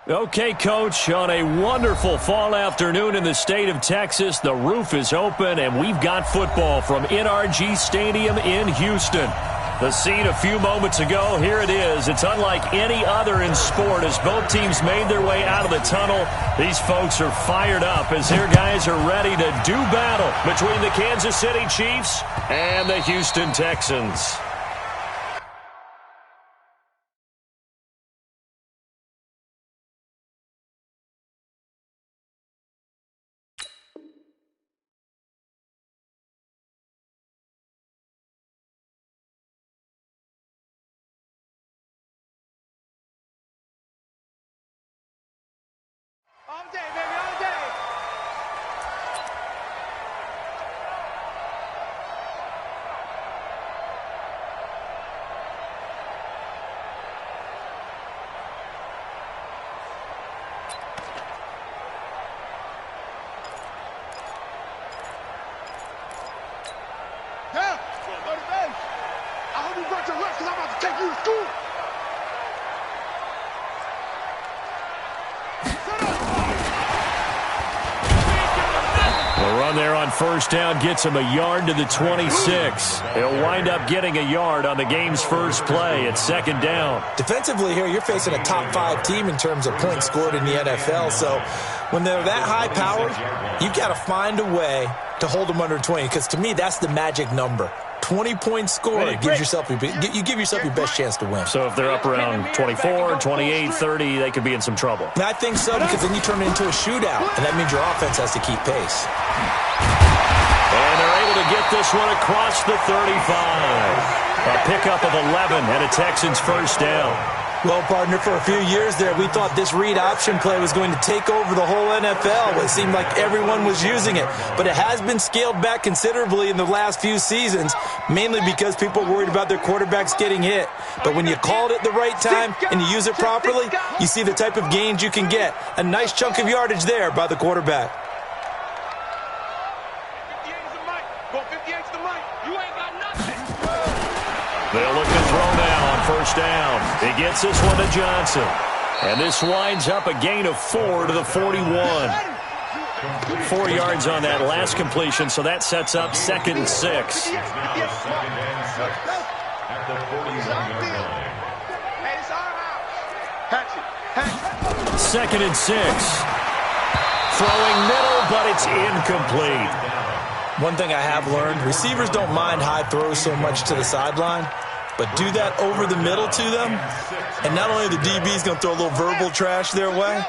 Okay, Coach, on a wonderful fall afternoon in the state of Texas, the roof is open, and we've got football from NRG Stadium in Houston. The scene a few moments ago, here it is. It's unlike any other in sport as both teams made their way out of the tunnel. These folks are fired up as their guys are ready to do battle between the Kansas City Chiefs and the Houston Texans. All day, baby, all day. Yeah, go to base. I hope you brought your lunch because I'm about to take you to school. The run there on first down gets him a yard to the 26. He'll wind up getting a yard on the game's first play at second down. Defensively here, you're facing a top 5 team in terms of points scored in the NFL. So when they're that high powered, you've got to find a way to hold them under 20, because to me, that's the magic number. 20 points scored, you give yourself your best chance to win. So if they're up around 24, 28, 30, they could be in some trouble. I think so, because then you turn it into a shootout, and that means your offense has to keep pace. And they're able to get this one across the 35. A pickup of 11 and a Texans first down. Well, partner, for a few years there, we thought this read option play was going to take over the whole NFL. It seemed like everyone was using it. But it has been scaled back considerably in the last few seasons, mainly because people are worried about their quarterbacks getting hit. But when you call it at the right time and you use it properly, you see the type of gains you can get. A nice chunk of yardage there by the quarterback. 58's the mic. Go 58's the mic. You ain't got nothing. They'll look to throw now on first down. He gets this one to Johnson. And this winds up a gain of 4 to the 41. 4 yards on that last completion, so that sets up 2nd and 6. Second and 6. Throwing middle, but it's incomplete. One thing I have learned, receivers don't mind high throws so much to the sideline, but do that over the middle to them, and not only the DB's going to throw a little verbal trash their way,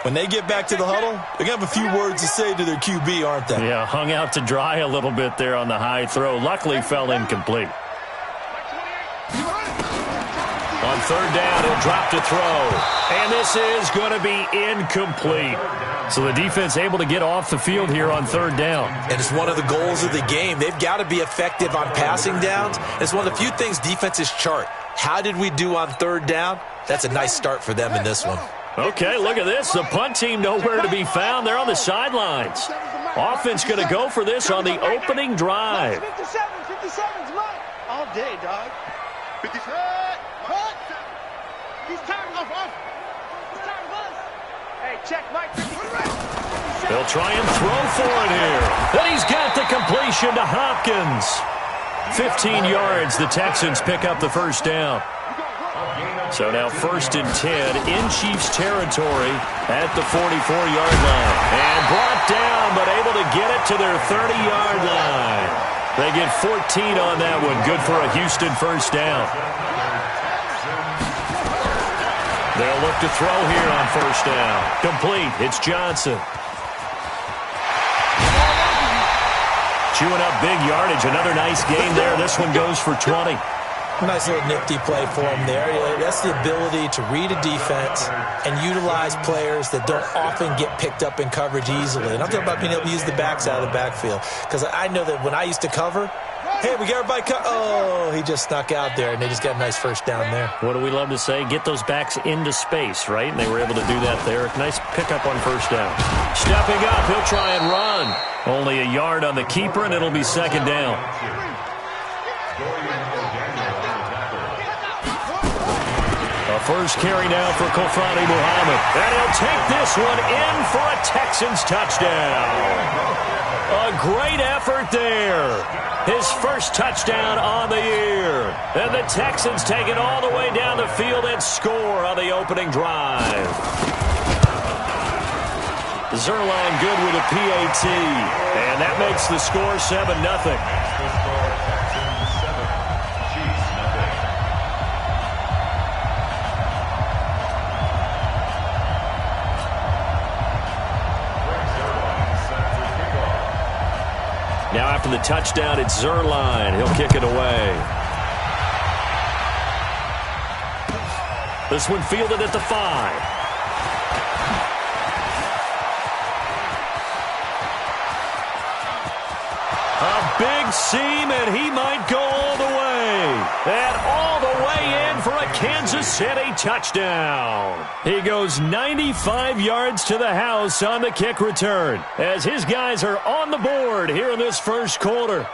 when they get back to the huddle, they're going to have a few words to say to their QB, aren't they? Yeah, hung out to dry a little bit there on the high throw. Luckily, fell incomplete. On third down, he'll drop to throw. And this is going to be incomplete. So the defense able to get off the field here on third down. And it's one of the goals of the game. They've got to be effective on passing downs. It's one of the few things defenses chart. How did we do on third down? That's a nice start for them in this one. Okay, look at this. The punt team nowhere to be found. They're on the sidelines. Offense going to go for this on the opening drive. 57's mine. All day, dog. 57. What? He's tired of us. He's tired of us. Hey, check Mike. 57. They'll try and throw for it here. Then he's got the completion to Hopkins. 15 yards. The Texans pick up the first down. So now 1st and 10 in Chiefs territory at the 44-yard line. And brought down, but able to get it to their 30-yard line. They get 14 on that one. Good for a Houston first down. They'll look to throw here on first down. Complete. It's Johnson. Chewing up big yardage. Another nice gain there. This one goes for 20. Nice little nifty play for him there. That's the ability to read a defense and utilize players that don't often get picked up in coverage easily. And I'm talking about being able to use the backs out of the backfield. Because I know that when I used to cover, hey, we got everybody oh, he just snuck out there, and they just got a nice first down there. What do we love to say? Get those backs into space, right? And they were able to do that there. Nice pickup on first down. Stepping up, he'll try and run. Only a yard on the keeper, and it'll be second down. A first carry now for Kofani Muhammad. And he'll take this one in for a Texans touchdown. A great effort there. His first touchdown on the year. And the Texans take it all the way down the field and score on the opening drive. Zerline good with a PAT. And that makes the score 7-0. Now after the touchdown, it's Zerline. He'll kick it away. This one fielded at the 5. A big seam, and he might go all the way. And all the way in for a Kansas City touchdown. He goes 95 yards to the house on the kick return as his guys are on the board here in this first quarter.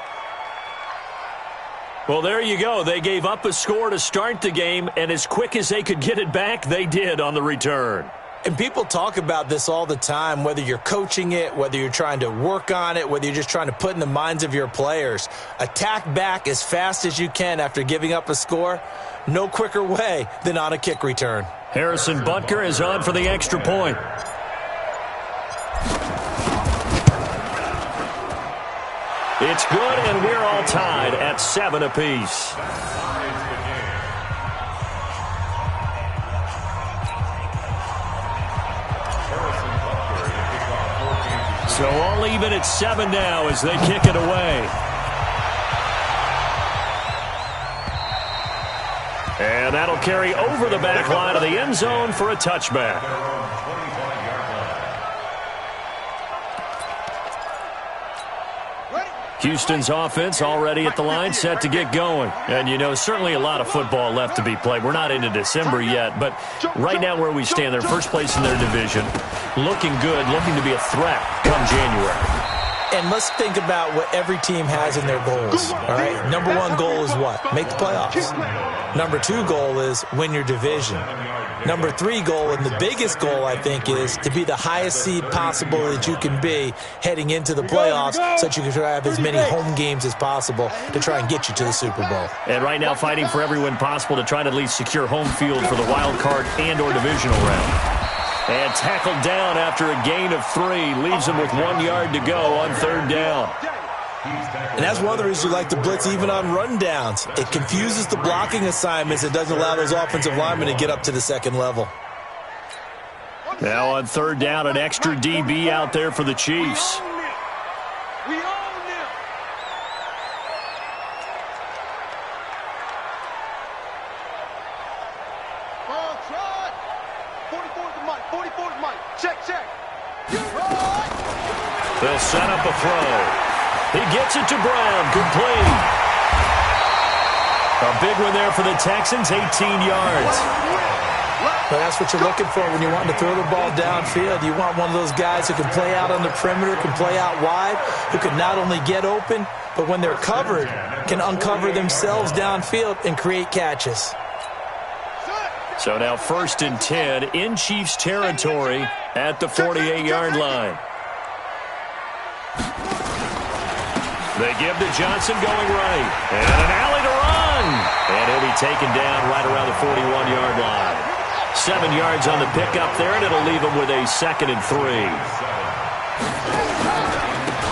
Well, there you go. They gave up a score to start the game, and as quick as they could get it back, they did on the return. And people talk about this all the time, whether you're coaching it, whether you're trying to work on it, whether you're just trying to put in the minds of your players. Attack back as fast as you can after giving up a score. No quicker way than on a kick return. Harrison Butker is on for the extra point. It's good, and we're all tied at 7 apiece. So all even at 7 now as they kick it away. And that'll carry over the back line of the end zone for a touchback. Houston's offense already at the line, set to get going. And, you know, certainly a lot of football left to be played. We're not into December yet, but right now where we stand, they're first place in their division. Looking good, looking to be a threat come January. And let's think about what every team has in their goals, all right? Number one goal is what? Make the playoffs. Number two goal is win your division. Number three goal, and the biggest goal, I think, is to be the highest seed possible that you can be heading into the playoffs so that you can try to have as many home games as possible to try and get you to the Super Bowl. And right now fighting for every win possible to try to at least secure home field for the wild card and or divisional round. And tackled down after a gain of 3. Leaves him with 1 yard to go on third down. And that's one of the reasons you like to blitz even on rundowns. It confuses the blocking assignments. It doesn't allow those offensive linemen to get up to the second level. Now on third down, an extra DB out there for the Chiefs. They'll set up a throw. He gets it to Brown. Complete. A big one there for the Texans, 18 yards. But that's what you're looking for when you're wanting to throw the ball downfield. You want one of those guys who can play out on the perimeter, can play out wide, who can not only get open, but when they're covered, can uncover themselves downfield and create catches. So now 1st and 10 in Chiefs territory at the 48-yard line. They give to Johnson going right. And an alley to run. And he'll be taken down right around the 41-yard line. 7 yards on the pickup there, and it'll leave him with a 2nd and 3.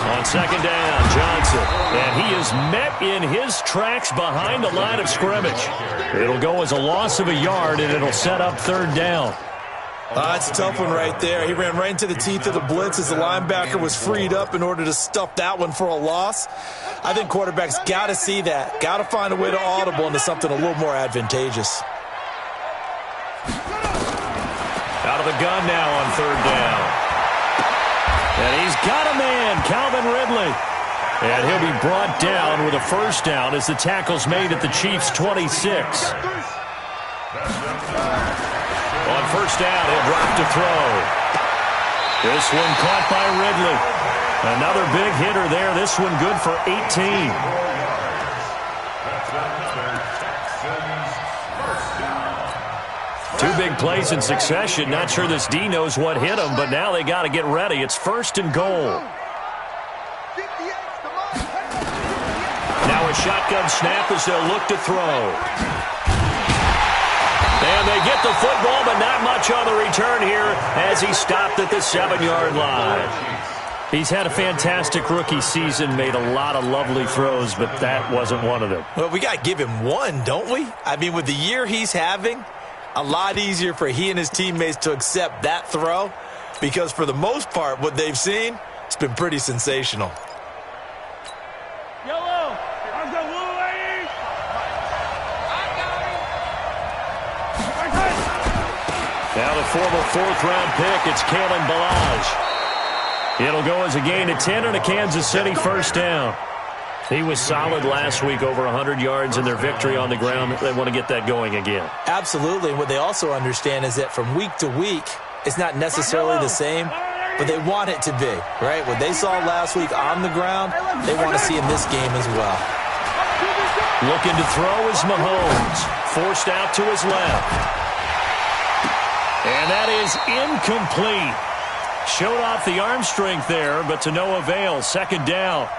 On second down, Johnson. And he is met in his tracks behind the line of scrimmage. It'll go as a loss of a yard, and it'll set up third down. That's a tough one right there. He ran right into the teeth of the blitz as the linebacker was freed up in order to stuff that one for a loss. I think quarterbacks got to see that. Got to find a way to audible into something a little more advantageous. Out of the gun now on third down. And he's got a man, Calvin Ridley. And he'll be brought down with a first down as the tackle's made at the Chiefs' 26. On first down, he'll drop to throw. This one caught by Ridley. Another big hitter there. This one good for 18. Two big plays in succession. Not sure this D knows what hit him, but now they got to get ready. It's 1st and goal. Now a shotgun snap as they'll look to throw. And they get the football, but not much on the return here as he stopped at the 7-yard line. He's had a fantastic rookie season, made a lot of lovely throws, but that wasn't one of them. Well, we got to give him one, don't we? I mean, with the year he's having, a lot easier for he and his teammates to accept that throw because for the most part, what they've seen, it's been pretty sensational. Now the former 4th-round pick, it's Kalen Ballage. It'll go as a gain of 10 and a Kansas City 1st down. He was solid last week, over 100 yards in their victory on the ground. They want to get that going again. Absolutely. And what they also understand is that from week to week, it's not necessarily the same, but they want it to be, right? What they saw last week on the ground, they want to see in this game as well. Looking to throw is Mahomes. Forced out to his left. And that is incomplete. Showed off the arm strength there, but to no avail. 2nd down.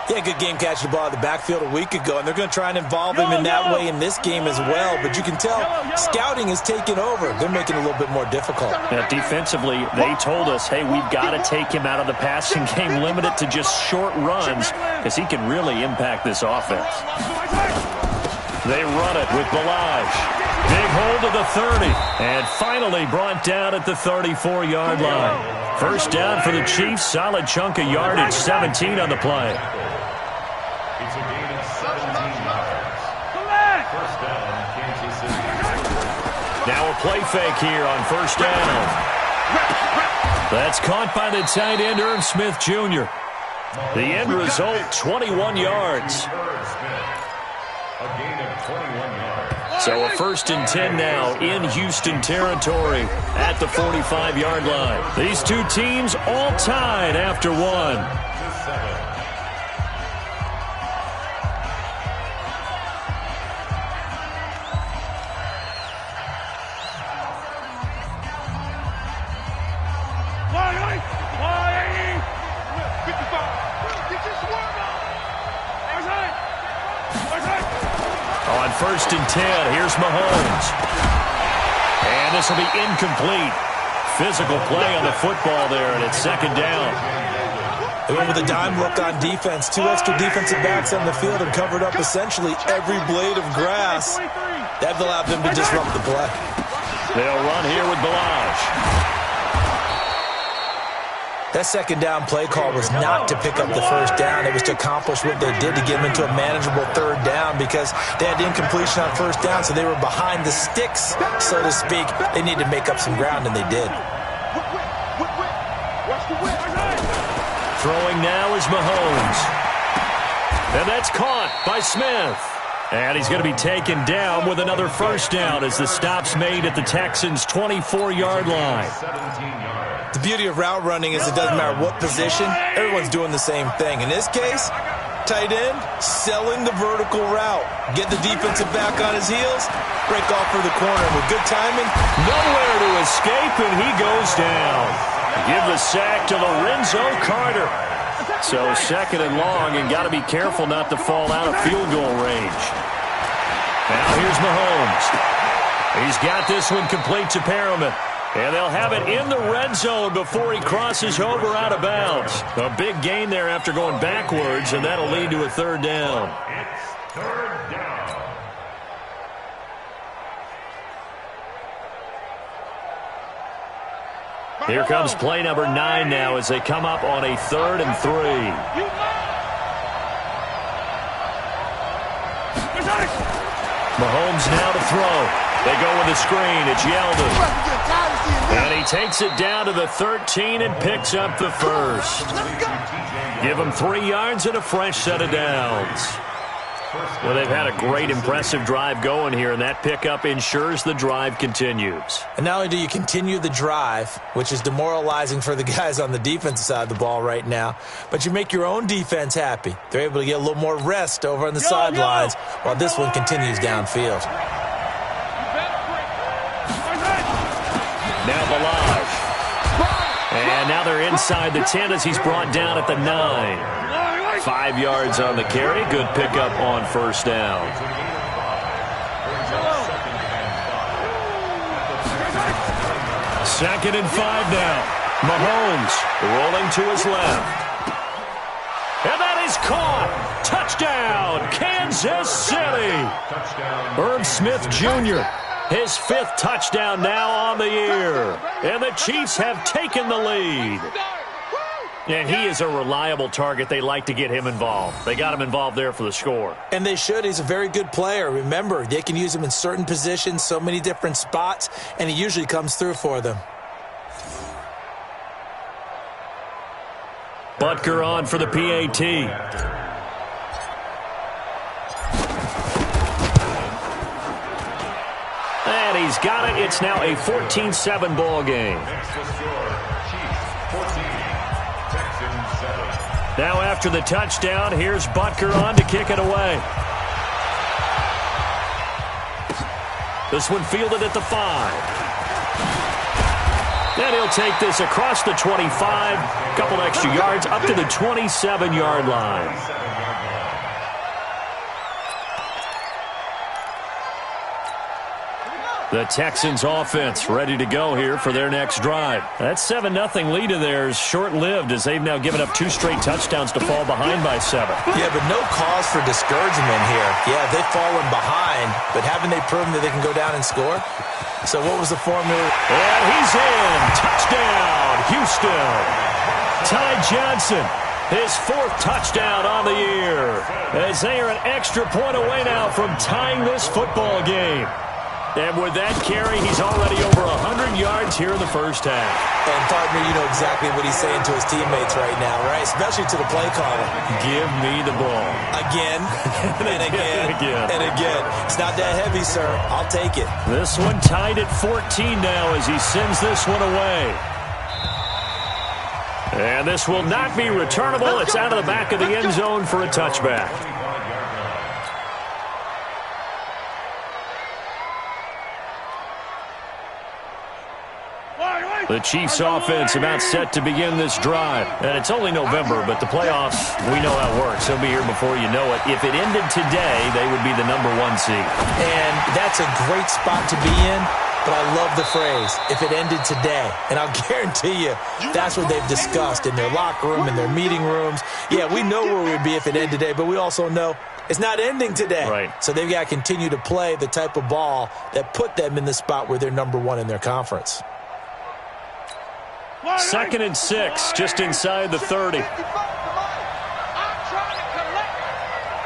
Yeah, good game catching the ball in the backfield a week ago, and they're going to try and involve him in that way in this game as well. But you can tell scouting is taking over. They're making it a little bit more difficult. Defensively, they told us, hey, we've got to take him out of the passing game, limit it to just short runs, because he can really impact this offense. They run it with Ballage. Big hold to the 30, and finally brought down at the 34-yard line. 1st down for the Chiefs, solid chunk of yardage, 17 on the play. It's a gain of 17 yards. 1st down, Kansas City. Now a play fake here on 1st down. That's caught by the tight end, Irv Smith Jr. The end result, 21 yards. A gain of 21 yards. So a 1st and 10 now in Houston territory at the 45-yard line. These two teams all tied after one. On 1st and 10, here's Mahomes. And this will be incomplete. Physical play on the football there, and it's 2nd down. They went with a dime look on defense. 2 extra defensive backs on the field and covered up essentially every blade of grass. That allowed them to disrupt the play. They'll run here with Ballage. That 2nd down play call was not to pick up the 1st down. It was to accomplish what they did to get them into a manageable 3rd down because they had incompletion on 1st down, so they were behind the sticks, so to speak. They needed to make up some ground, and they did. Throwing now is Mahomes. And that's caught by Smith. And he's going to be taken down with another 1st down as the stop's made at the Texans' 24-yard line. The beauty of route running is it doesn't matter what position, everyone's doing the same thing. In this case, tight end, selling the vertical route. Get the defensive back on his heels, break off for the corner. With good timing, nowhere to escape, and he goes down. Give the sack to Lorenzo Carter. So 2nd and long, and got to be careful not to fall out of field goal range. Now here's Mahomes. He's got this one complete to Perriman. And they'll have it in the red zone before he crosses over out of bounds. A big gain there after going backwards, and that'll lead to a 3rd down. It's 3rd down. Here comes play number 9 now as they come up on a 3rd and 3. Mahomes now to throw. They go with the screen. It's Yeldon. And he takes it down to the 13 and picks up the 1st. Give him 3 yards and a fresh set of downs. Well, they've had a great, impressive drive going here, and that pickup ensures the drive continues. And not only do you continue the drive, which is demoralizing for the guys on the defensive side of the ball right now, but you make your own defense happy. They're able to get a little more rest over on the sidelines while this one continues downfield. Now Balaj. And now they're inside the 10 as he's brought down at the 9. 5 yards on the carry. Good pickup on first down. Second and 5 now. Mahomes rolling to his left. And that is caught. Touchdown, Kansas City. Herb Smith Jr., his 5th touchdown now on the year. And the Chiefs have taken the lead. And he is a reliable target. They like to get him involved. They got him involved there for the score. And they should. He's a very good player. Remember, they can use him in certain positions, so many different spots, and he usually comes through for them. Butker on for the PAT. And he's got it. It's now a 14-7 ball game. Now after the touchdown, here's Butker on to kick it away. This one fielded at the 5. And he'll take this across the 25, couple extra yards, up to the 27-yard line. The Texans offense ready to go here for their next drive. That 7-0 lead of theirs short-lived as they've now given up 2 straight touchdowns to fall behind by 7. Yeah, but no cause for discouragement here. Yeah, they've fallen behind, but haven't they proven that they can go down and score? So what was the formula? And he's in. Touchdown, Houston. Ty Johnson, his 4th touchdown on the year. As they are an extra point away now from tying this football game. And with that carry, he's already over 100 yards here in the first half. And, partner, you know exactly what he's saying to his teammates right now, right? Especially to the play caller. Give me the ball. Again, and again, and again. It's not that heavy, sir. I'll take it. This one tied at 14 now as he sends this one away. And this will not be returnable. It's out of the back of the end zone for a touchback. The Chiefs offense about set to begin this drive. And it's only November, but the playoffs, we know how it works. They'll be here before you know it. If it ended today, they would be the #1 seed. And that's a great spot to be in, but I love the phrase, if it ended today. And I'll guarantee you, that's what they've discussed in their locker room, in their meeting rooms. Yeah, we know where we'd be if it ended today, but we also know it's not ending today. Right. So they've got to continue to play the type of ball that put them in the spot where they're #1 in their conference. 2nd and 6, just inside the 30. Mike 5-5,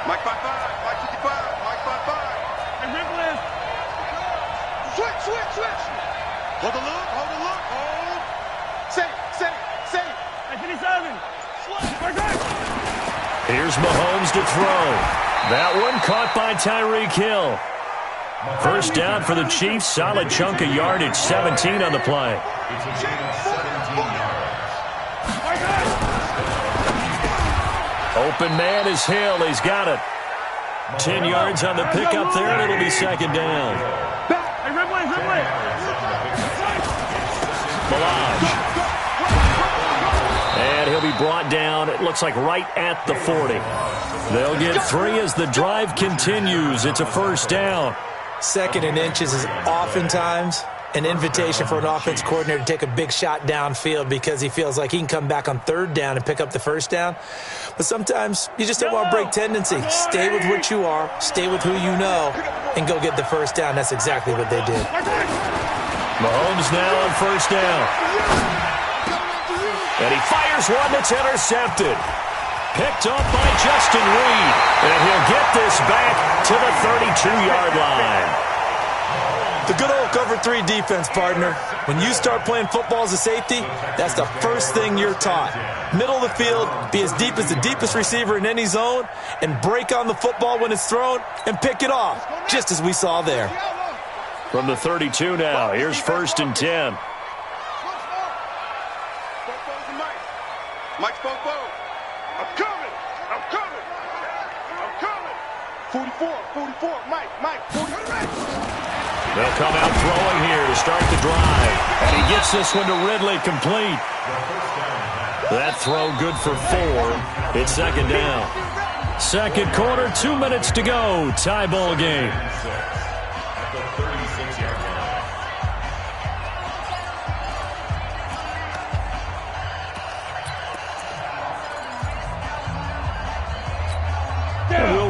Mike 55, Mike 55. And Ripple is. Switch. Hold the look, hold. Say. Hey, 57. Here's Mahomes to throw. That one caught by Tyreek Hill. First down for the Chiefs. Solid chunk of yardage, 17 on the play. Open man is Hill. He's got it. 10 yards on the pickup there, and it'll be 2nd down. Balaj. And he'll be brought down, it looks like right at the 40. They'll get 3 as the drive continues. It's a first down. 2nd and inches is oftentimes an invitation for an offense coordinator to take a big shot downfield because he feels like he can come back on 3rd down and pick up the first down. But sometimes you just don't want to break tendency. Stay with what you are, stay with who you know, and go get the first down. That's exactly what they did. Mahomes now on first down. And he fires one that's intercepted. Picked up by Justin Reed. And he'll get this back to the 32-yard line. The good old cover 3 defense, partner. When you start playing football as a safety, that's the first thing you're taught. Middle of the field, be as deep as the deepest receiver in any zone, and break on the football when it's thrown and pick it off, just as we saw there. From the 32 now, here's 1st and 10. Mike's Fofo. I'm coming. 44, Mike, 44. They'll come out throwing here to start the drive. And he gets this one to Ridley complete. That throw good for 4. It's second down. Second quarter, 2 minutes to go. Tie ball game.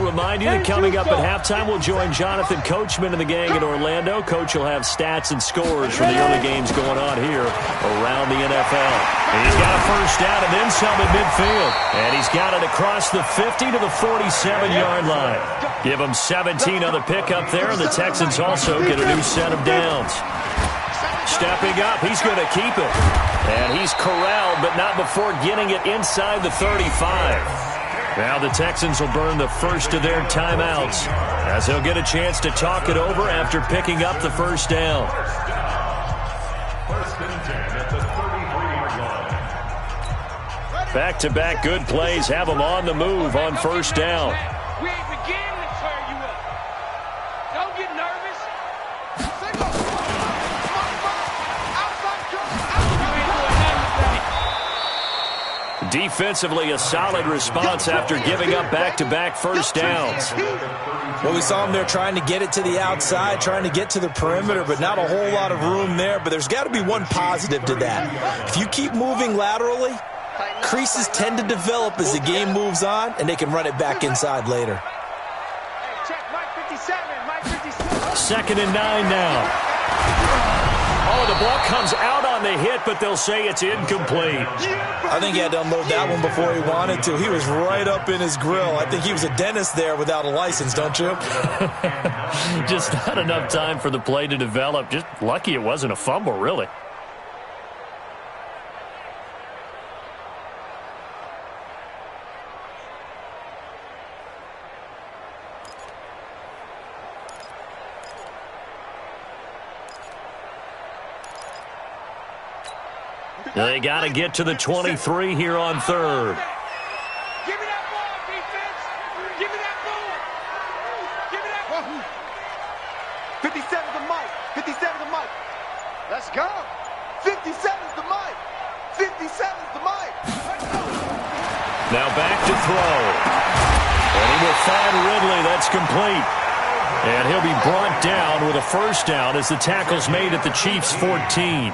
Remind you that coming up at halftime, we'll join Jonathan Coachman and the gang in Orlando. Coach will have stats and scores from the early games going on here around the NFL. And he's got a first down and then some at midfield. And he's got it across the 50 to the 47-yard line. Give him 17 on the pickup there, and the Texans also get a new set of downs. Stepping up, he's going to keep it. And he's corralled, but not before getting it inside the 35. Now the Texans will burn the first of their timeouts as they'll get a chance to talk it over after picking up the first down. Back-to-back good plays have them on the move on first down. We ain't beginning to turn you up. Don't get nervous. Defensively, a solid response after giving up back-to-back first downs. Well, we saw them there trying to get it to the outside, trying to get to the perimeter, but not a whole lot of room there. But there's got to be one positive to that. If you keep moving laterally, creases tend to develop as the game moves on, and they can run it back inside later. Hey, check Mike 57, Mike 57. Second and 9 now. Oh, the ball comes out on the hit, but they'll say it's incomplete. I think he had to unload that one before he wanted to. He was right up in his grill. I think he was a dentist there without a license, don't you? Just not enough time for the play to develop. Just lucky it wasn't a fumble, really. They got to get to the 23 here on third. Give me that ball, defense. Give me that ball. Give me that ball. 57's the mic. 57's the mic. Let's go. 57's the mic. 57's the mic. Now back to throw. And he will find Ridley. That's complete. And he'll be brought down with a first down as the tackle's made at the Chiefs' 14.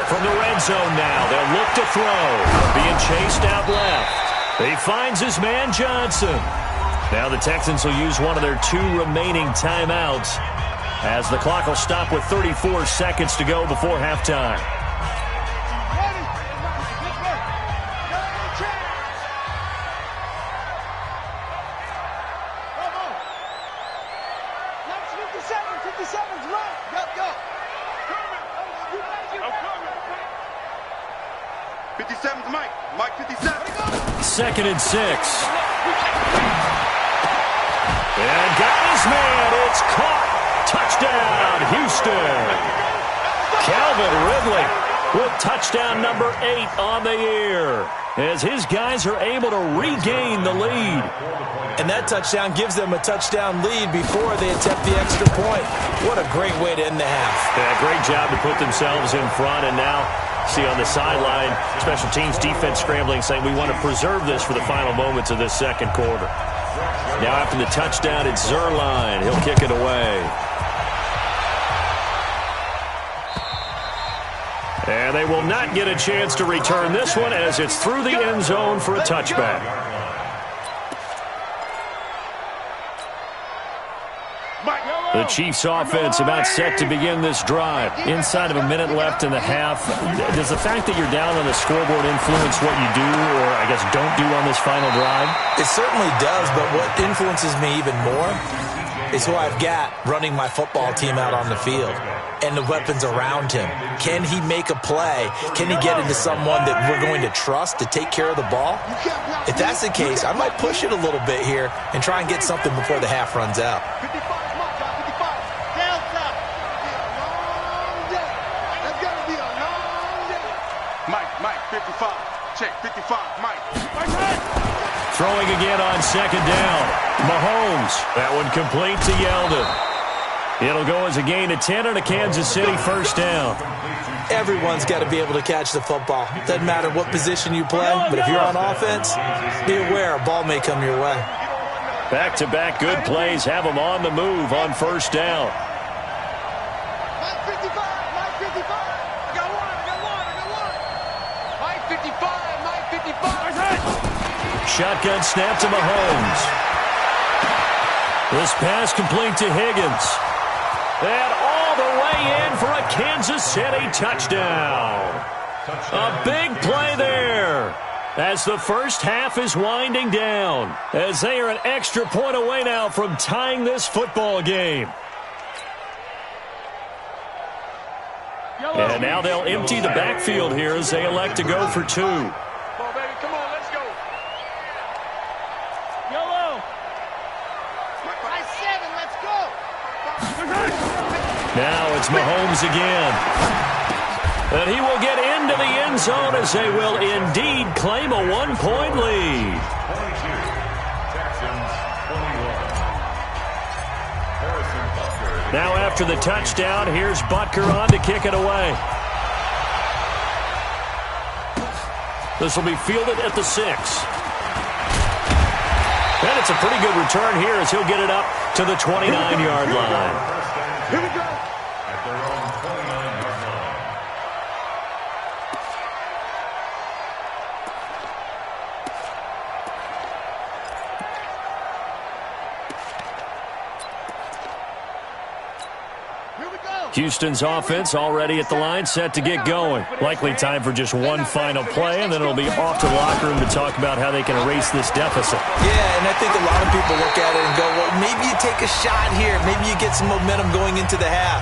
From the red zone now, they'll look to throw. Being chased out left. He finds his man Johnson. Now the Texans will use one of their 2 remaining timeouts as the clock will stop with 34 seconds to go before halftime. Second and 6. And got his man. It's caught. Touchdown, Houston. Calvin Ridley with touchdown number 8 on the year as his guys are able to regain the lead. And that touchdown gives them a touchdown lead before they attempt the extra point. What a great way to end the half. Yeah, great job to put themselves in front, and now see on the sideline, special teams defense scrambling, saying we want to preserve this for the final moments of this second quarter. Now after the touchdown, it's Zerline. He'll kick it away. And they will not get a chance to return this one as it's through the end zone for a touchback. The Chiefs offense about set to begin this drive. Inside of a minute left in the half. Does the fact that you're down on the scoreboard influence what you do or, I guess, don't do on this final drive? It certainly does, but what influences me even more is who I've got running my football team out on the field and the weapons around him. Can he make a play? Can he get into someone that we're going to trust to take care of the ball? If that's the case, I might push it a little bit here and try and get something before the half runs out. Mike, 55. Check, 55, Mike. throwing again on second down. Mahomes, that one complete to Yeldon. It'll go as a gain of 10 on a Kansas City first down. Everyone's got to be able to catch the football. Doesn't matter what position you play, but if you're on offense, be aware a ball may come your way. Back-to-back good plays have them on the move on first down. 55, 55. I got one. 55. Shotgun snap to Mahomes. This pass complete to Higgins. And all the way in for a Kansas City touchdown. A big play there as the first half is winding down, as they are an extra point away now from tying this football game. And now they'll empty the backfield here as they elect to go for two. Come on, baby. Come on, let's go. Yellow. 5-7, let's go. Now it's Mahomes again. And he will get into the end zone as they will indeed claim a 1-point lead. Now after the touchdown, here's Butker on to kick it away. This will be fielded at the 6. And it's a pretty good return here as he'll get it up to the 29-yard line. Here we go. At their own 29-yard line. Houston's offense already at the line, set to get going. Likely time for just one final play, and then it'll be off to the locker room to talk about how they can erase this deficit. Yeah, and I think a lot of people look at it and go, well, maybe you take a shot here. Maybe you get some momentum going into the half.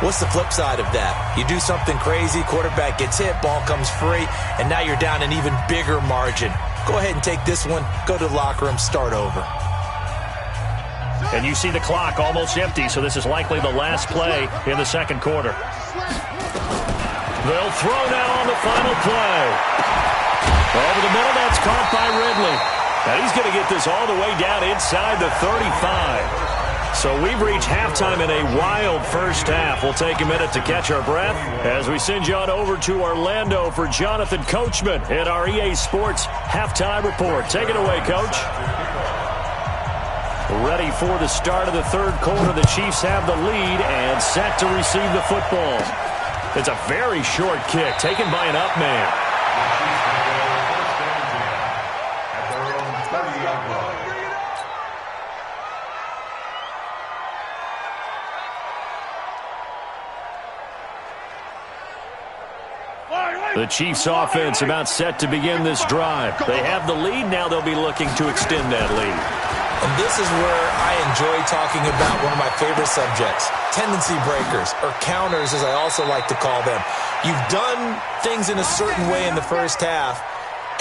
What's the flip side of that? You do something crazy, quarterback gets hit, ball comes free, and now you're down an even bigger margin. Go ahead and take this one, go to the locker room, start over. And you see the clock almost empty, so this is likely the last play in the second quarter. They'll throw now on the final play. Over the middle, that's caught by Ridley. And he's going to get this all the way down inside the 35. So we've reached halftime in a wild first half. We'll take a minute to catch our breath as we send you on over to Orlando for Jonathan Coachman at our EA Sports Halftime Report. Take it away, Coach. Ready for the start of the third quarter. The Chiefs have the lead and set to receive the football. It's a very short kick taken by an up man. The Chiefs offense about set to begin this drive. They have the lead. Now they'll be looking to extend that lead. And this is where I enjoy talking about one of my favorite subjects, tendency breakers, or counters as I also like to call them. You've done things in a certain way in the first half,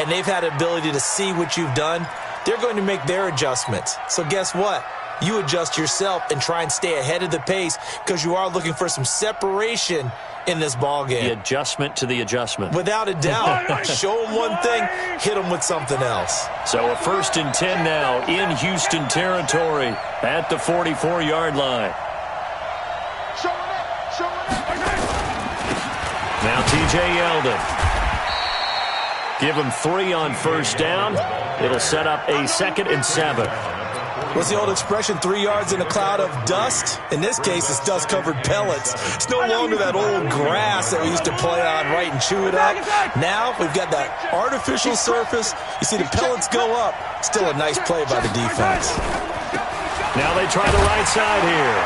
and they've had the ability to see what you've done. They're going to make their adjustments. So guess what? You adjust yourself and try and stay ahead of the pace because you are looking for some separation in this ball game. The adjustment to the adjustment. Without a doubt. Show them one thing, hit them with something else. So a 1st and 10 now in Houston territory at the 44-yard line. Now T.J. Yeldon. Give him 3 on first down. It'll set up a 2nd and 7. What's the old expression, 3 yards in a cloud of dust? In this case, it's dust-covered pellets. It's no longer that old grass that we used to play on, right, and chew it up. Now we've got that artificial surface. You see the pellets go up. Still a nice play by the defense. Now they try the right side here.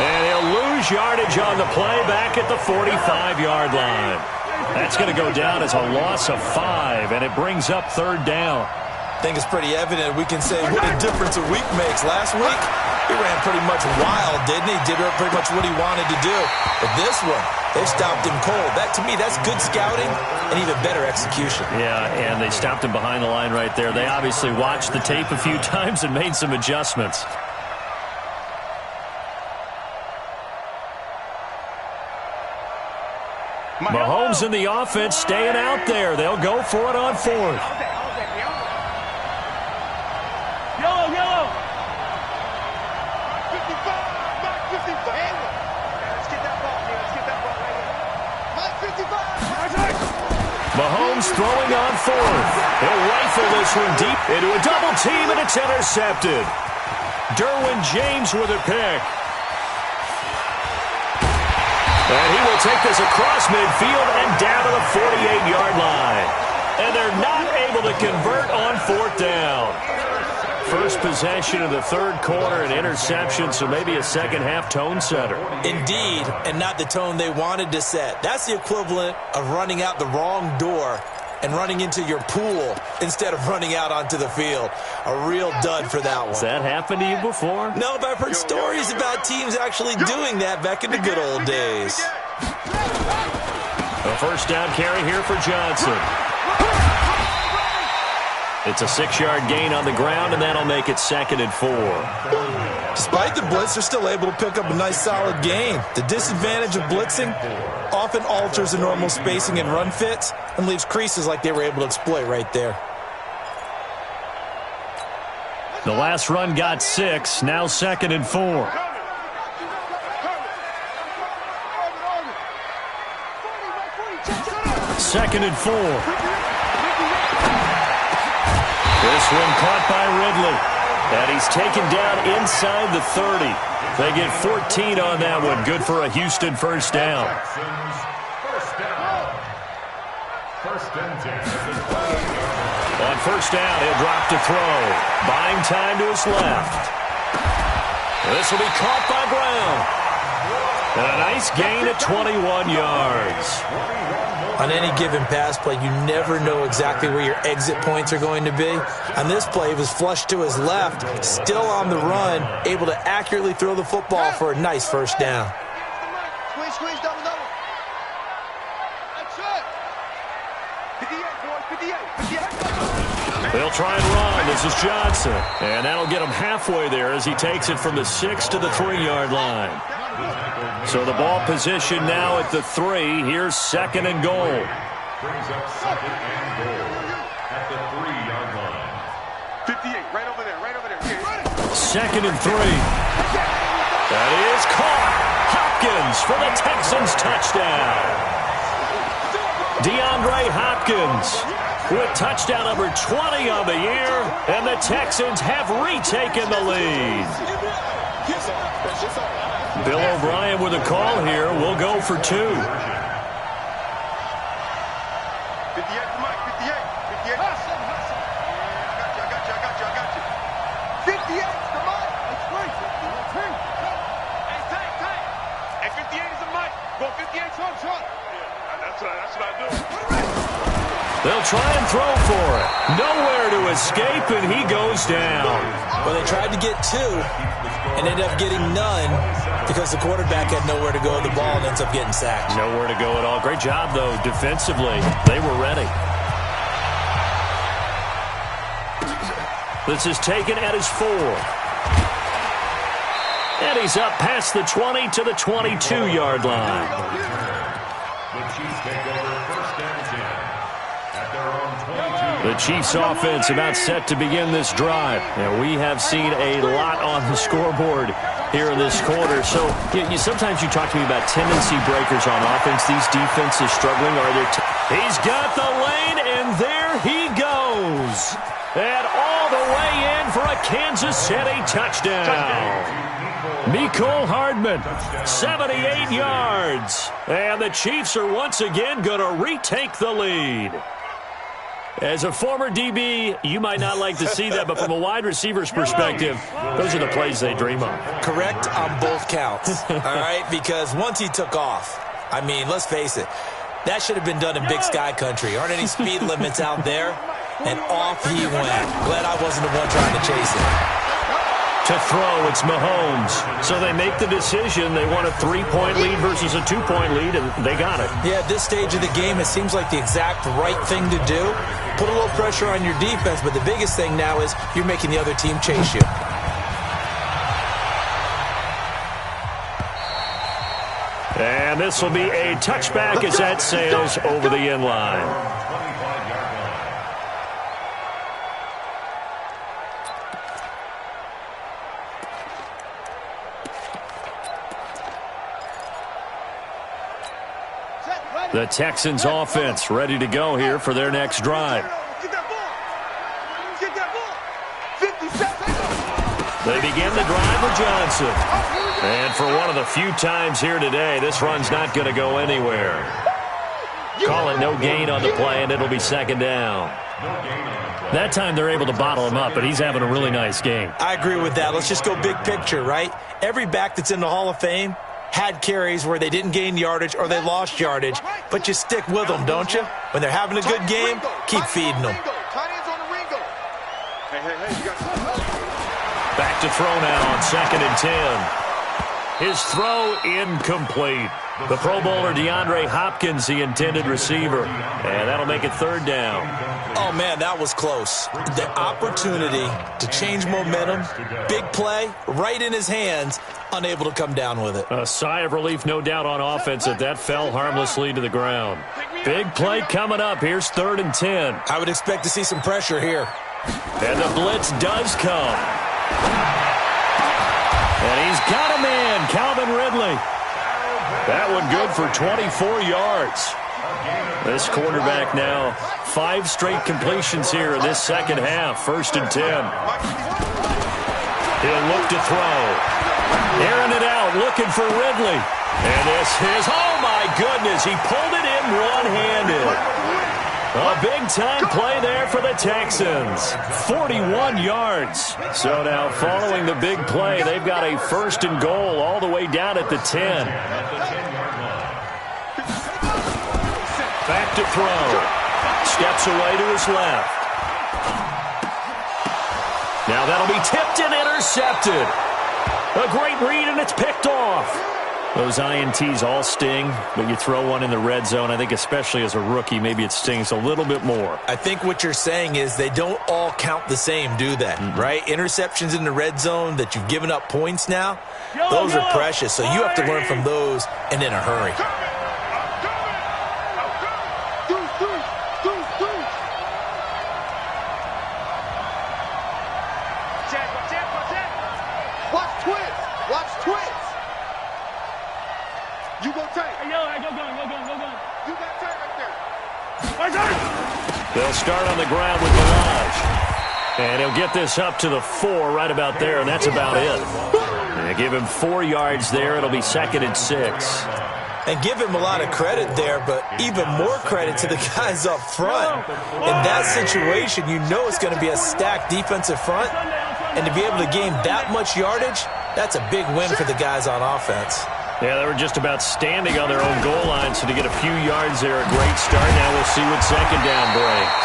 And he'll lose yardage on the play back at the 45-yard line. That's going to go down as a loss of 5, and it brings up 3rd down. I think it's pretty evident we can say what a difference a week makes. Last week, he ran pretty much wild, didn't he? Did pretty much what he wanted to do. But this one, they stopped him cold. That, to me, that's good scouting and even better execution. Yeah, and they stopped him behind the line right there. They obviously watched the tape a few times and made some adjustments. Mahomes and the offense staying out there. They'll go for it on 4th. Mahomes throwing on fourth. He'll rifle this one deep into a double team, and it's intercepted. Derwin James with a pick. And he will take this across midfield and down to the 48-yard line. And they're not able to convert on fourth down. First possession of the third quarter, an interception, so maybe a second-half tone setter. Indeed, and not the tone they wanted to set. That's the equivalent of running out the wrong door and running into your pool instead of running out onto the field. A real dud for that one. Has that happened to you before? No, but I've heard stories about teams actually doing that back in the good old days. A first down carry here for Johnson. It's a 6-yard gain on the ground, and that'll make it 2nd and 4. Despite the blitz, they're still able to pick up a nice solid gain. The disadvantage of blitzing often alters the normal spacing and run fits and leaves creases like they were able to exploit right there. The last run got 6, now 2nd and 4. Second and 4. This one caught by Ridley. And he's taken down inside the 30. They get 14 on that one. Good for a Houston first down. On first down, he'll drop to throw. Buying time to his left. This will be caught by Brown. And a nice gain at 21 yards. On any given pass play, you never know exactly where your exit points are going to be. On this play, he was flushed to his left, still on the run, able to accurately throw the football for a nice first down. Squeeze, double. That's it. 58, boys, 58. They'll try and run. This is Johnson. And that'll get him halfway there as he takes it from the 6 to the 3-yard line. So the ball position now at the 3. Here's 2nd and goal. Brings up 2nd and goal at the 3-yard line. 58, right over there. 2nd and 3. That is caught. Hopkins for the Texans touchdown. DeAndre Hopkins with touchdown number 20 on the year, and the Texans have retaken the lead. Bill O'Brien with a call here. We'll go for 2. 58 to Mike, 58. I got you. 58 to Mike. That's great. Hey, 58 is a Mike. Go 58 short. That's what I do. They'll try and throw for it. Nowhere to escape, and he goes down. Well, they tried to get 2 and ended up getting none because the quarterback had nowhere to go with the ball and ends up getting sacked. Nowhere to go at all. Great job, though, defensively. They were ready. This is taken at his 4. And he's up past the 20 to the 22-yard line. The Chiefs take over 1st and 10 at their own 22. The Chiefs offense about set to begin this drive. And we have seen a lot on the scoreboard here in this quarter. So sometimes you talk to me about tendency breakers on offense. These defenses struggling. He's got the lane, and there he goes. And all the way in for a Kansas City touchdown. Mecole Hardman, 78 yards. And the Chiefs are once again going to retake the lead. As a former DB, you might not like to see that, but from a wide receiver's perspective, those are the plays they dream of. Correct on both counts, all right? Because once he took off, I mean, let's face it, that should have been done in Big Sky Country. Aren't any speed limits out there? And off he went. Glad I wasn't the one trying to chase him. To throw, it's Mahomes. So they make the decision. They want a 3-point lead versus a 2-point lead, and they got it. Yeah, at this stage of the game, it seems like the exact right thing to do. Put a little pressure on your defense, but the biggest thing now is you're making the other team chase you. And this will be a touchback as that sails over the end line. The Texans offense ready to go here for their next drive. Get that ball. Get that ball. 50 seconds. They begin the drive with Johnson. And for one of the few times here today, this run's not going to go anywhere. Call it no gain on the play, and it'll be second down. That time they're able to bottle him up, but he's having a really nice game. I agree with that. Let's just go big picture, right? Every back that's in the Hall of Fame had carries where they didn't gain yardage or they lost yardage, but you stick with them, don't you? When they're having a good game, keep feeding them. Back to throw now on 2nd and 10. His throw incomplete. The Pro Bowler DeAndre Hopkins, the intended receiver. And that'll make it 3rd down. Oh, man, that was close. The opportunity to change momentum, big play, right in his hands, unable to come down with it. A sigh of relief, no doubt, on offense that fell harmlessly to the ground. Big play coming up. Here's 3rd and 10. I would expect to see some pressure here. And the blitz does come. And he's got a man, Calvin Ridley. That one good for 24 yards. This quarterback now, 5 straight completions here in this second half. 1st and 10. He'll look to throw. Airing it out, looking for Ridley. And this is, oh my goodness, he pulled it in one-handed. A big-time play there for the Texans. 41 yards. So now following the big play, they've got a 1st and goal all the way down at the 10. Back to throw. Steps away to his left. Now that'll be tipped and intercepted. A great read, and it's picked off. Those INTs all sting, but you throw one in the red zone, I think especially as a rookie, maybe it stings a little bit more. I think what you're saying is they don't all count the same, do they? Right? Interceptions in the red zone that you've given up points now, those are precious, so you have to learn from those and in a hurry. Watch twins. Watch twins. You go tight. Hey, yo, go. You got tight right there. They'll start on the ground with Mirage. And he'll get this up to the 4 right about there, and that's about it. And they give him 4 yards there. It'll be 2nd and 6. And give him a lot of credit there, but even more credit to the guys up front. In that situation, you know it's going to be a stacked defensive front. And to be able to gain that much yardage, that's a big win for the guys on offense. Yeah, they were just about standing on their own goal line, so to get a few yards there, a great start. Now we'll see what 2nd down brings.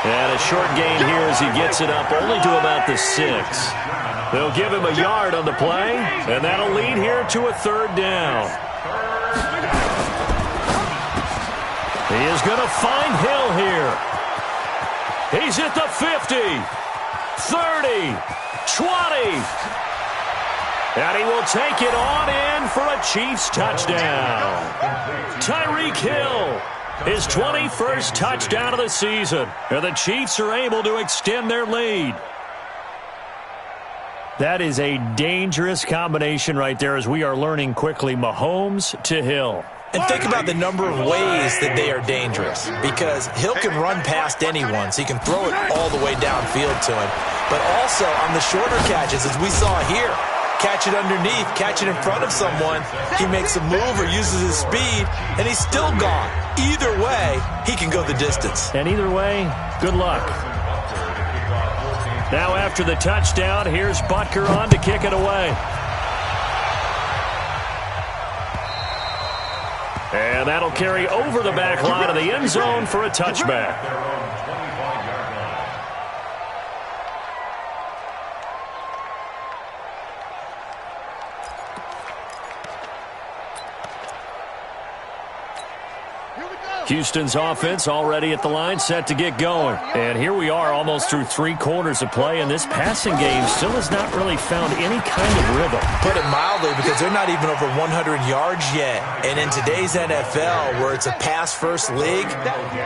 And a short gain here as he gets it up only to about the 6. They'll give him a yard on the play, and that'll lead here to a 3rd down. He is going to find Hill here. He's at the 50, 30, 20. And he will take it on in for a Chiefs touchdown. Tyreek Hill, his 21st touchdown of the season. And the Chiefs are able to extend their lead. That is a dangerous combination right there as we are learning quickly. Mahomes to Hill. And think about the number of ways that they are dangerous, because Hill can run past anyone, so he can throw it all the way downfield to him. But also on the shorter catches, as we saw here, catch it underneath, catch it in front of someone, he makes a move or uses his speed, and he's still gone. Either way, he can go the distance. And either way, good luck. Now after the touchdown, here's Butker on to kick it away. And that'll carry over the back line of the end zone for a touchback. Here we go. Houston's offense already at the line, set to get going. And here we are almost through 3 quarters of play, and this passing game still has not really found any kind of rhythm. Put it mildly, because they're not even over 100 yards yet. And in today's NFL, where it's a pass-first league,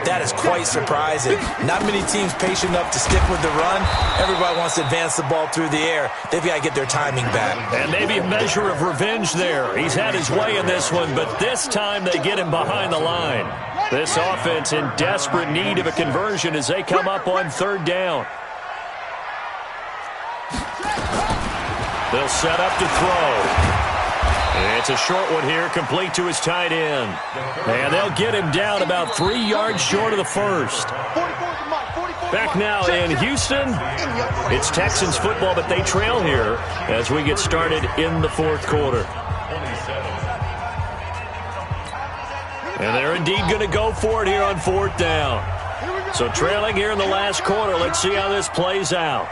that is quite surprising. Not many teams patient enough to stick with the run. Everybody wants to advance the ball through the air. They've got to get their timing back. And maybe a measure of revenge there. He's had his way in this one, but this time they get him behind the line. This offense in desperate need of a conversion as they come up on 3rd down. They'll set up to throw. It's a short one here, complete to his tight end. And they'll get him down about 3 yards short of the first. Back now in Houston, it's Texans football, but they trail here as we get started in the 4th quarter. And they're indeed going to go for it here on 4th down. So trailing here in the last quarter. Let's see how this plays out.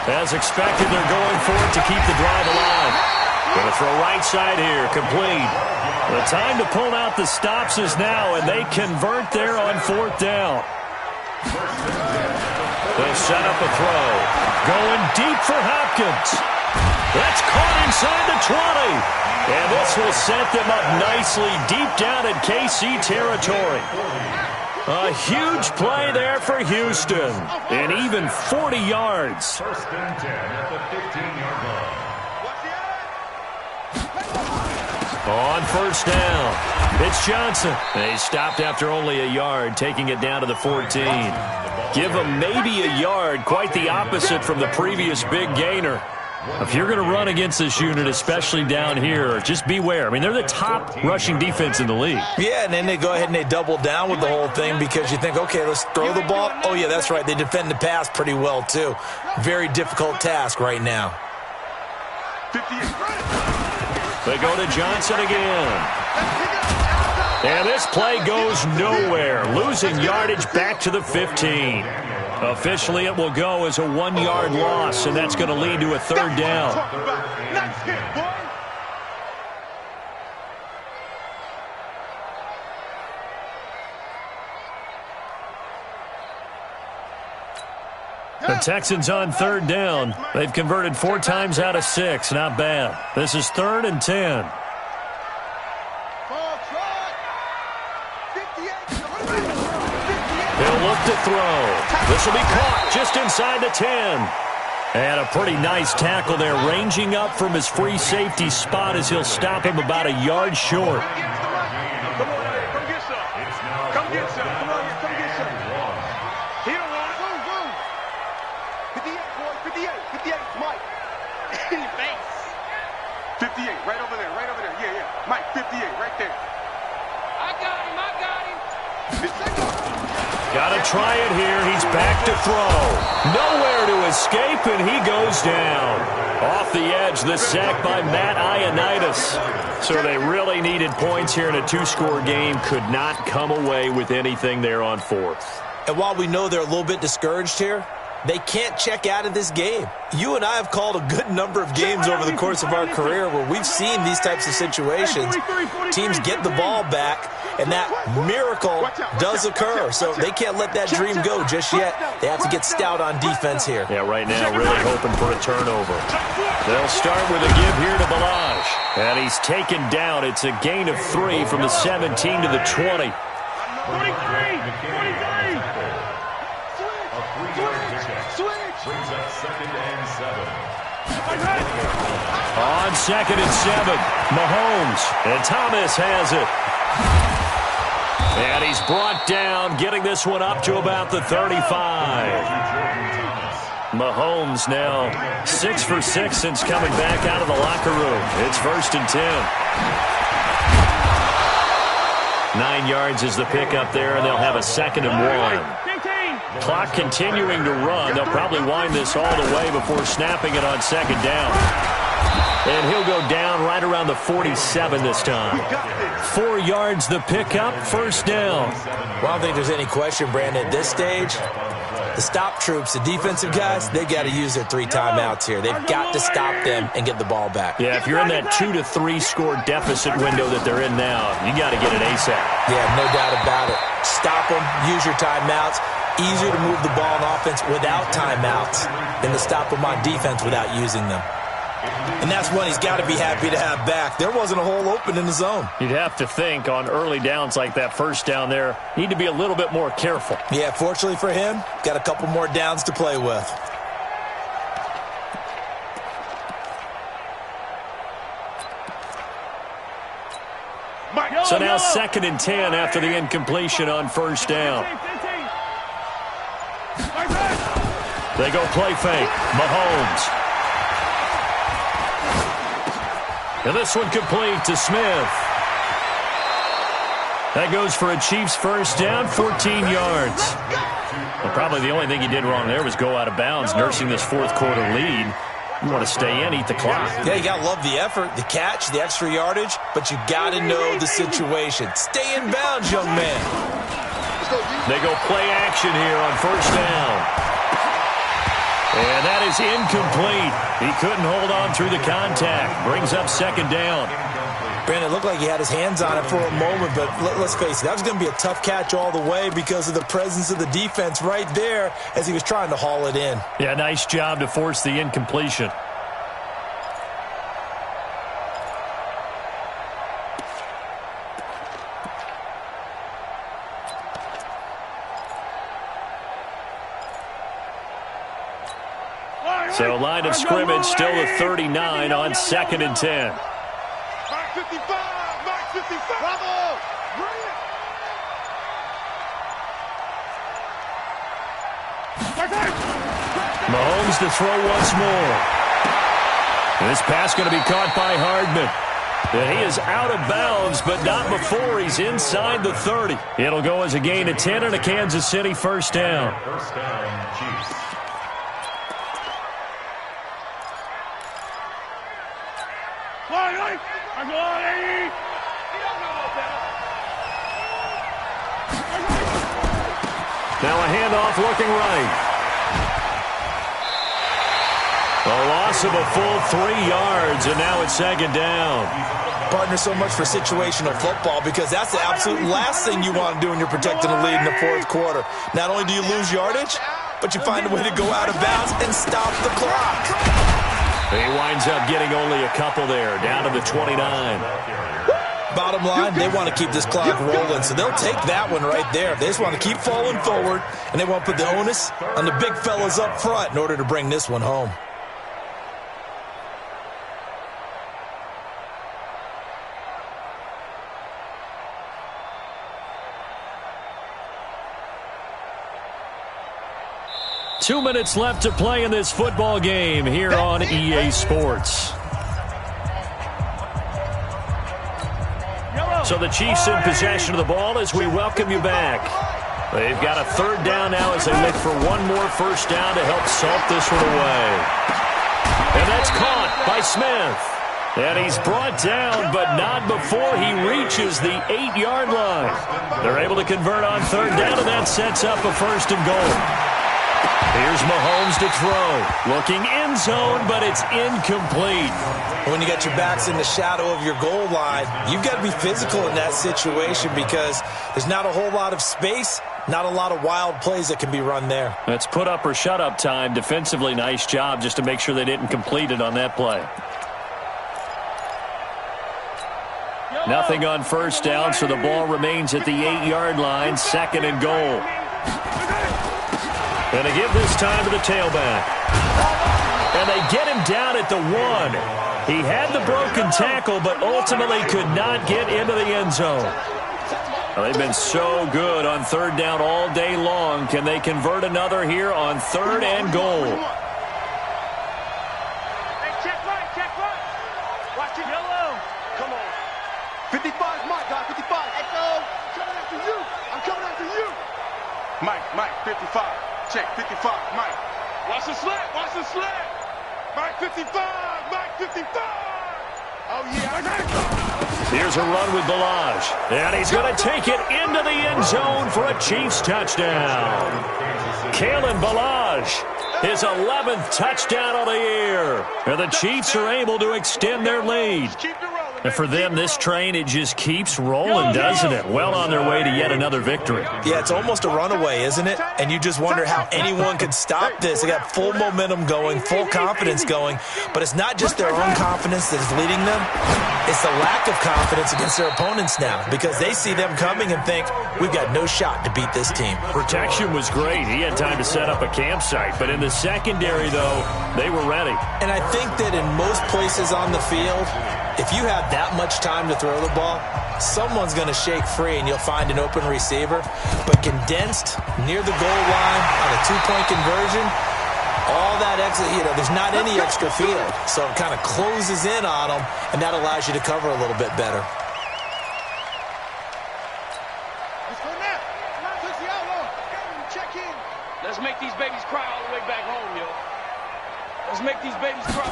As expected, they're going for it to keep the drive alive. Going to throw right side here, complete. The time to pull out the stops is now, and they convert there on 4th down. They'll set up a throw. Going deep for Hopkins. That's caught inside the 20. And this will set them up nicely deep down in KC territory. A huge play there for Houston. And even 40 yards. 1st and 10 at the 15-yard line. On 1st down, it's Johnson. And he stopped after only a yard, taking it down to the 14. Give him maybe a yard, quite the opposite from the previous big gainer. If you're going to run against this unit, especially down here, just beware. I mean, they're the top rushing defense in the league. Yeah, and then they go ahead and they double down with the whole thing because you think, okay, let's throw the ball. Oh, yeah, that's right. They defend the pass pretty well, too. Very difficult task right now. They go to Johnson again. And this play goes nowhere, losing yardage back to the 15. Officially, it will go as a 1-yard loss, and that's going to lead to a 3rd down. The Texans on 3rd down. They've converted 4 times out of 6. Not bad. This is 3rd and 10. He'll look to throw. This will be caught just inside the 10. And a pretty nice tackle there, ranging up from his free safety spot as he'll stop him about a yard short. Mike, 58, right there. I got him. Got to try it here. He's back to throw. Nowhere to escape, and he goes down. Off the edge, the sack by Matt Ioannidis. So they really needed points here in a 2-score game. Could not come away with anything there on 4th. And while we know they're a little bit discouraged here, they can't check out of this game. You and I have called a good number of games over the course of our career where we've seen these types of situations. Teams get the ball back, and that miracle does occur. So they can't let that dream go just yet. They have to get stout on defense here. Yeah, right now really hoping for a turnover. They'll start with a give here to Balaj. And he's taken down. It's a gain of 3 from the 17 to the 20. 23! Brings up 2nd and 7. On 2nd and 7, Mahomes, and Thomas has it. And he's brought down, getting this one up to about the 35. Mahomes now 6 for 6 since coming back out of the locker room. It's 1st and 10. 9 yards is the pickup there, and they'll have a 2nd and 1. Clock continuing to run. They'll probably wind this all the way before snapping it on 2nd down. And he'll go down right around the 47 this time. 4 yards the pickup, first down. Well, I don't think there's any question, Brandon, at this stage. The stop troops, the defensive guys, they got to use their 3 timeouts here. They've got to stop them and get the ball back. Yeah, if you're in that 2 to 3 score deficit window that they're in now, you got to get it ASAP. Yeah, no doubt about it. Stop them, use your timeouts. Easier to move the ball on offense without timeouts than to stop them on defense without using them. And that's one he's got to be happy to have back. There wasn't a hole open in the zone. You'd have to think on early downs like that first down there, need to be a little bit more careful. Yeah, fortunately for him, got a couple more downs to play with. So now 2nd and 10 after the incompletion on first down. They go play fake. Mahomes. And this one complete to Smith. That goes for a Chiefs first down, 14 yards. Well, probably the only thing he did wrong there was go out of bounds, nursing this fourth quarter lead. You want to stay in, eat the clock. Yeah, you got to love the effort, the catch, the extra yardage, but you got to know the situation. Stay in bounds, young man. They go play action here on first down. And that is incomplete. He couldn't hold on through the contact. Brings up 2nd down. Brandon, it looked like he had his hands on it for a moment, but let's face it, that was going to be a tough catch all the way because of the presence of the defense right there as he was trying to haul it in. Yeah, nice job to force the incompletion. So line of scrimmage still the 39 on 2nd and 10. Mark 55, Mark 55. Bravo! Bring it! Mahomes to throw once more. This pass going to be caught by Hardman. And he is out of bounds, but not before he's inside the 30. It'll go as a gain of 10 and a Kansas City first down. First down, Chiefs. Now a handoff looking right. A loss of a full 3 yards, and now it's 2nd down. Partner, so much for situational football because that's the absolute last thing you want to do when you're protecting a lead in the fourth quarter. Not only do you lose yardage, but you find a way to go out of bounds and stop the clock. He winds up getting only a couple there, down to the 29. Bottom line, they want to keep this clock rolling, so they'll take that one right there. They just want to keep falling forward, and they want to put the onus on the big fellas up front in order to bring this one home. Two minutes left to play in this football game here on EA Sports. So the Chiefs in possession of the ball as we welcome you back. They've got a 3rd down now as they look for one more first down to help salt this one away. And that's caught by Smith. And he's brought down, but not before he reaches the 8-yard line. They're able to convert on 3rd down, and that sets up a 1st and goal. Here's Mahomes to throw. Looking end zone, but it's incomplete. When you got your backs in the shadow of your goal line, you've got to be physical in that situation because there's not a whole lot of space, not a lot of wild plays that can be run there. That's put up or shut up time. Defensively, nice job just to make sure they didn't complete it on that play. Nothing on first down, so the ball remains at the 8-yard line, 2nd and goal. And they give this time to the tailback. And they get him down at the 1. He had the broken tackle, but ultimately could not get into the end zone. Well, they've been so good on 3rd down all day long. Can they convert another here on 3rd and goal? Hey, check right, check right. Watch it. Yellow. Come on. 55 is my guy, 55. Echo. Coming after you. I'm coming after you. Mike, 55. Check, 55, Mike. Watch the slant, watch the slant. Mike 55, Mike 55. Here's a run with Balaj. And he's going to take it into the end zone for a Chiefs touchdown. Kalen Balaj, his 11th touchdown of the year. And the Chiefs are able to extend their lead. And for them, this train, it just keeps rolling, doesn't it? Well on their way to yet another victory. Yeah, it's almost a runaway, isn't it? And you just wonder how anyone could stop this. They got full momentum going, full confidence going. But it's not just their own confidence that is leading them. It's the lack of confidence against their opponents now because they see them coming and think, we've got no shot to beat this team. Protection was great. He had time to set up a campsite. But in the secondary, though, they were ready. And I think that in most places on the field, if you have that much time to throw the ball, someone's going to shake free and you'll find an open receiver. But condensed near the goal line on a two-point conversion, all that extra, there's not any extra field. So it kind of closes in on them, and that allows you to cover a little bit better. Let's go now. Touch the outlaw. Check in. Let's make these babies cry all the way back home, yo. Let's make these babies cry.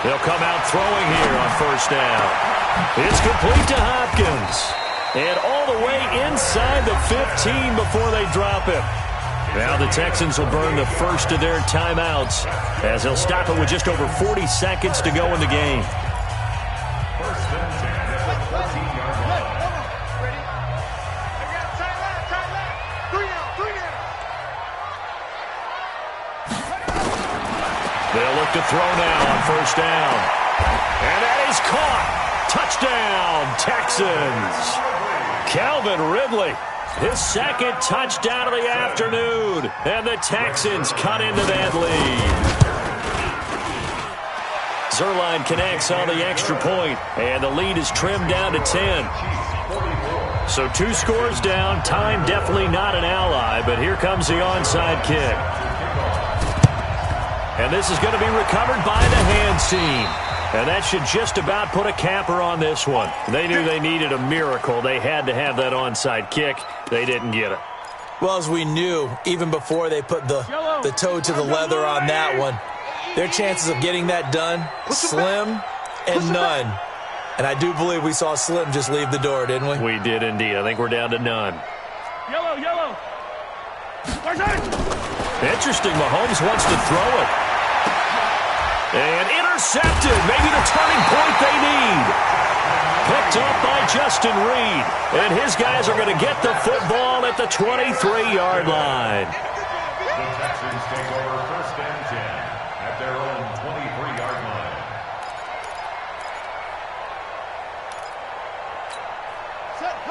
They'll come out throwing here on first down. It's complete to Hopkins. And all the way inside the 15 before they drop him. Now the Texans will burn the first of their timeouts as they'll stop it with just over 40 seconds to go in the game. First and 10 at the 14-yard line. Ready? I got tight line. 3 down. They'll look to throw now on first down. And that is caught. Touchdown, Texans. Calvin Ridley, his second touchdown of the afternoon. And the Texans cut into that lead. Zerline connects on the extra point, and the lead is trimmed down to 10. So 2 scores down. Time definitely not an ally, but here comes the onside kick. And this is going to be recovered by the hands team. And that should just about put a capper on this one. They knew they needed a miracle. They had to have that onside kick. They didn't get it. Well, as we knew, even before they put the toe to the leather on that one, their chances of getting that done, slim and none. And I do believe we saw Slim just leave the door, didn't we? We did indeed. I think we're down to none. Yellow. Interesting. Mahomes wants to throw it. And intercepted. Maybe the turning point they need. Picked up by Justin Reed. And his guys are going to get the football at the 23-yard line. The Texans take over first and 10 at their own 23-yard line.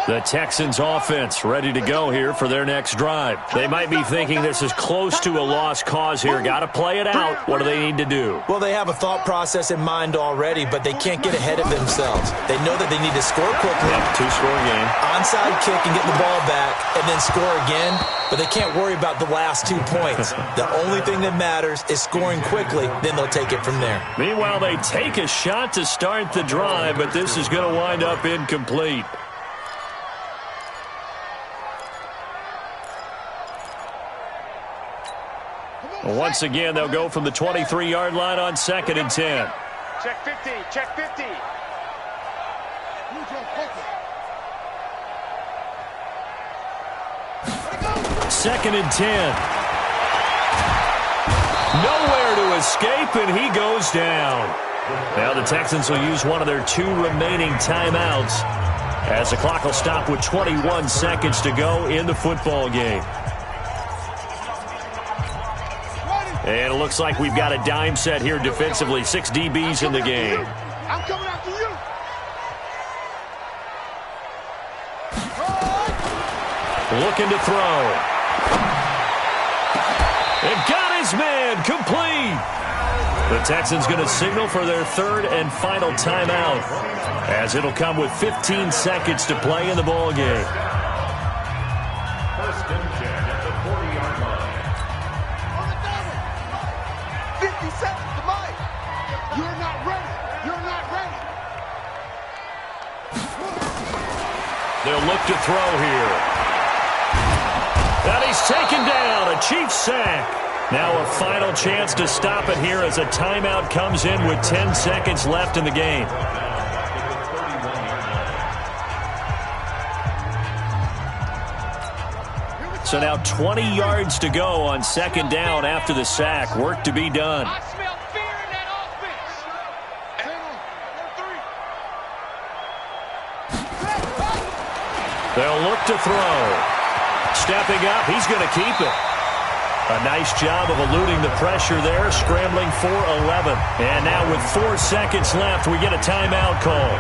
The Texans offense ready to go here for their next drive. They might be thinking this is close to a lost cause here. Got to play it out. What do they need to do? Well, they have a thought process in mind already, but they can't get ahead of themselves. They know that they need to score quickly. Yep, 2-score game. Onside kick and get the ball back, and then score again. But they can't worry about the last 2 points. The only thing that matters is scoring quickly. Then they'll take it from there. Meanwhile, they take a shot to start the drive, but this is going to wind up incomplete. Once again, they'll go from the 23-yard line on 2nd and 10. Check 50. Check 50. Second and 10. Nowhere to escape, and he goes down. Now the Texans will use one of their 2 remaining timeouts as the clock will stop with 21 seconds to go in the football game. And it looks like we've got a dime set here defensively. 6 DBs in the game. I'm coming after you. Looking to throw. And got his man complete. The Texans going to signal for their 3rd and final timeout as it'll come with 15 seconds to play in the ball game. First and 10 at the 40-yard line. 50 seconds to Mike. You're not ready. You're not ready. They'll look to throw here. And he's taken down. A Chiefs sack. Now a final chance to stop it here as a timeout comes in with 10 seconds left in the game. So now 20 yards to go on second down after the sack. Work to be done. I smell fear in that offense. They'll look to throw. Stepping up, he's going to keep it. A nice job of eluding the pressure there, scrambling for 11. And now with 4 seconds left, we get a timeout call.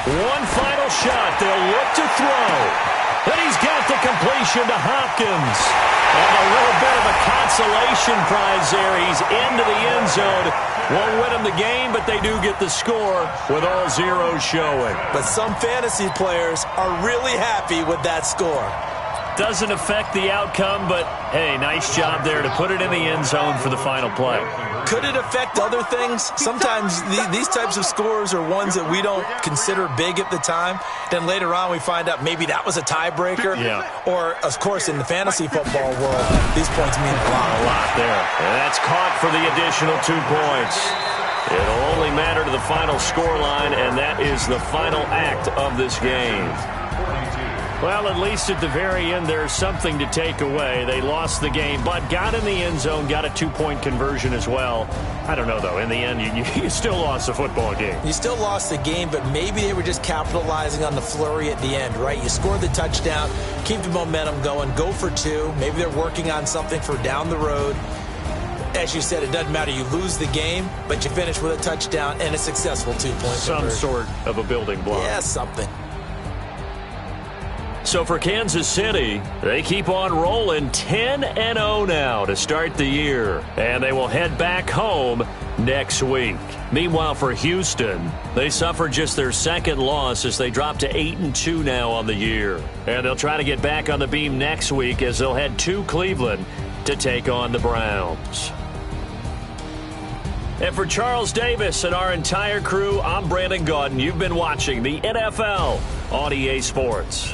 One final shot. They'll look to throw. And he's got the completion to Hopkins. And a little bit of a consolation prize there. He's into the end zone. Won't win him the game, but they do get the score with all zeros showing. But some fantasy players are really happy with that score. Doesn't affect the outcome, but, hey, nice job there to put it in the end zone for the final play. Could it affect other things? Sometimes these types of scores are ones that we don't consider big at the time. Then later on we find out maybe that was a tiebreaker. Yeah. Or, of course, in the fantasy football world, these points mean a lot. A lot there. And that's caught for the additional 2 points. It'll only matter to the final score line, and that is the final act of this game. Well, at least at the very end, there's something to take away. They lost the game, but got in the end zone, got a 2-point conversion as well. I don't know, though. In the end, you still lost the football game. You still lost the game, but maybe they were just capitalizing on the flurry at the end, right? You scored the touchdown, keep the momentum going, go for 2. Maybe they're working on something for down the road. As you said, it doesn't matter. You lose the game, but you finish with a touchdown and a successful 2-point conversion. Some sort of a building block. Yeah, something. So for Kansas City, they keep on rolling 10-0 now to start the year. And they will head back home next week. Meanwhile, for Houston, they suffered just their second loss as they drop to 8-2 now on the year. And they'll try to get back on the beam next week as they'll head to Cleveland to take on the Browns. And for Charles Davis and our entire crew, I'm Brandon Gaudin. You've been watching the NFL on EA Sports.